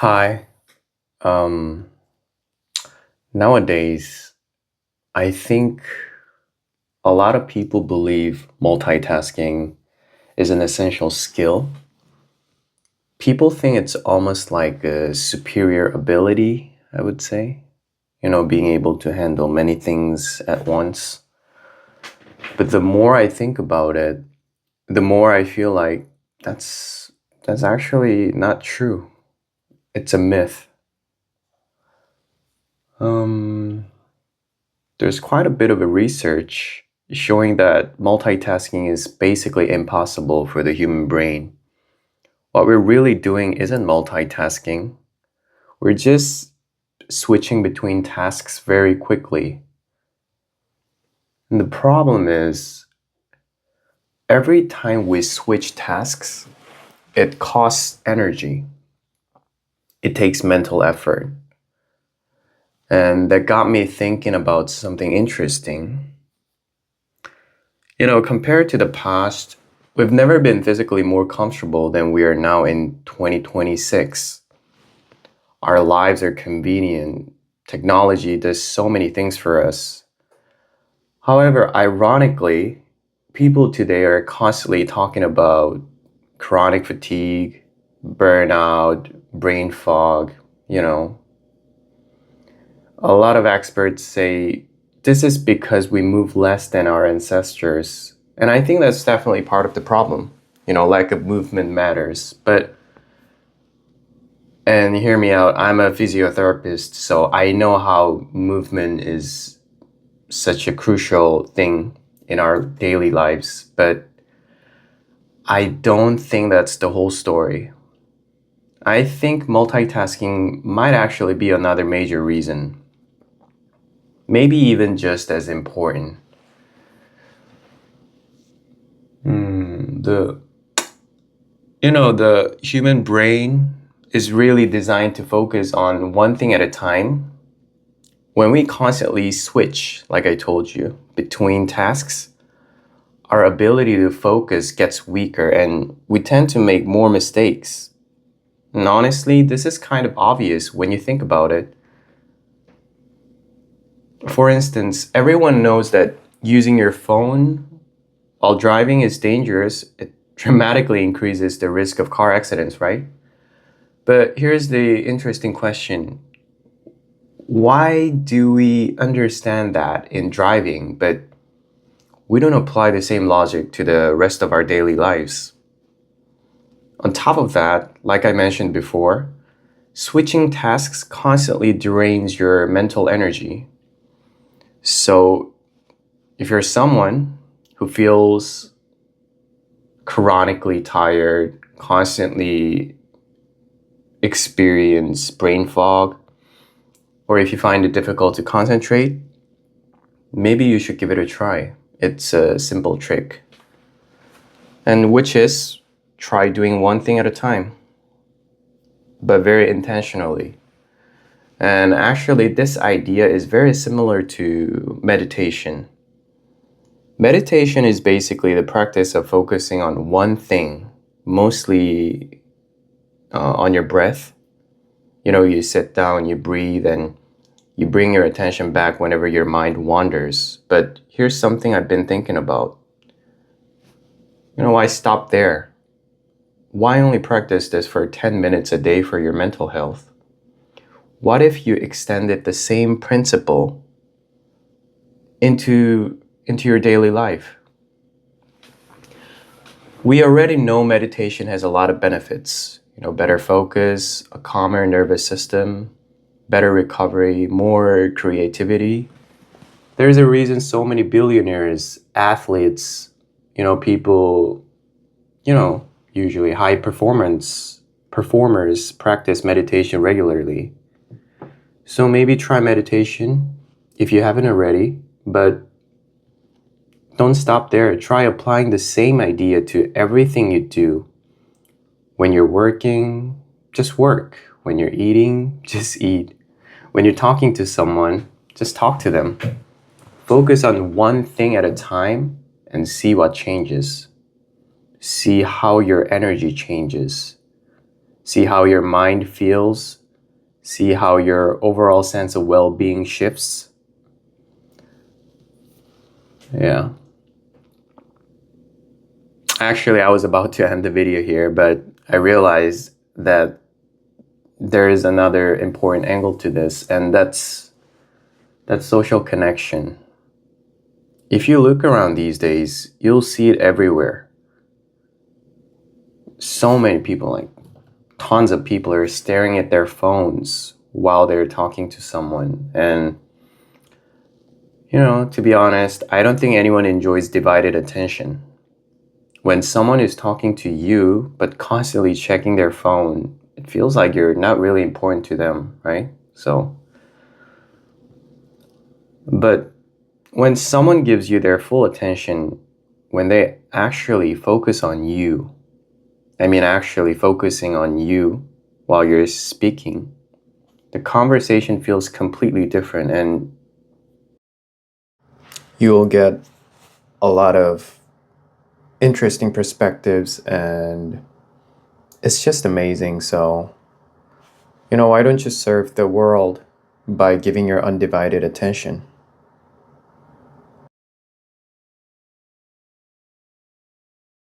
Hi. Um, Nowadays, I think a lot of people believe multitasking is an essential skill. People think it's almost like a superior ability, I would say. Being able to handle many things at once. But the more I think about it, the more I feel like that's that's actually not true. It's a myth. Um, There's quite a bit of a research showing that multitasking is basically impossible for the human brain. What we're really doing isn't multitasking, we're just switching between tasks very quickly. And the problem is, every time we switch tasks, it costs energy, it takes mental effort. And that got me thinking about something interesting. Compared to the past, we've never been physically more comfortable than we are now in 2026. Our lives are convenient. Technology does so many things for us. However, ironically, people today are constantly talking about chronic fatigue, burnout, brain fog. You know, a lot of experts say this is because we move less than our ancestors. And I think that's definitely part of the problem. Lack of movement matters. And hear me out, I'm a physiotherapist, so I know how movement is such a crucial thing in our daily lives. But I don't think that's the whole story. I think multitasking might actually be another major reason, maybe even just as important. The the human brain is really designed to focus on one thing at a time. When we constantly switch, like I told you, between tasks, our ability to focus gets weaker and we tend to make more mistakes. And honestly, this is kind of obvious when you think about it. For instance, everyone knows that using your phone while driving is dangerous. It dramatically increases the risk of car accidents, right? But here's the interesting question. Why do we understand that in driving, but we don't apply the same logic to the rest of our daily lives? On top of that, like I mentioned before, switching tasks constantly drains your mental energy. So if you're someone who feels chronically tired, constantly experience brain fog, or if you find it difficult to concentrate, maybe you should give it a try. It's a simple trick. And which is try doing one thing at a time, but very intentionally. And actually, this idea is very similar to meditation. Meditation is basically the practice of focusing on one thing, mostly on your breath. You sit down, you breathe, and you bring your attention back whenever your mind wanders. But here's something I've been thinking about. Why stop there? Why only practice this for 10 minutes a day for your mental health? What if you extended the same principle into your daily life? We already know meditation has a lot of benefits. Better focus, a calmer nervous system, better recovery, more creativity. There's a reason so many billionaires, athletes, people, usually high performance performers practice meditation regularly. So maybe try meditation if you haven't already, but don't stop there. Try applying the same idea to everything you do. When you're working, just work. When you're eating, just eat. When you're talking to someone, just talk to them. Focus on one thing at a time and see what changes. See how your energy changes. See how your mind feels. See how your overall sense of well-being shifts. Yeah. Actually, I was about to end the video here, but I realized that there is another important angle to this, and that's social connection. If you look around these days, you'll see it everywhere. So many people, like tons of people, are staring at their phones while they're talking to someone. And, to be honest, I don't think anyone enjoys divided attention. When someone is talking to you but constantly checking their phone, it feels like you're not really important to them, right? But when someone gives you their full attention, when they actually focus on you, actually focusing on you while you're speaking, the conversation feels completely different, and you'll get a lot of interesting perspectives, and it's just amazing. So, why don't you serve the world by giving your undivided attention?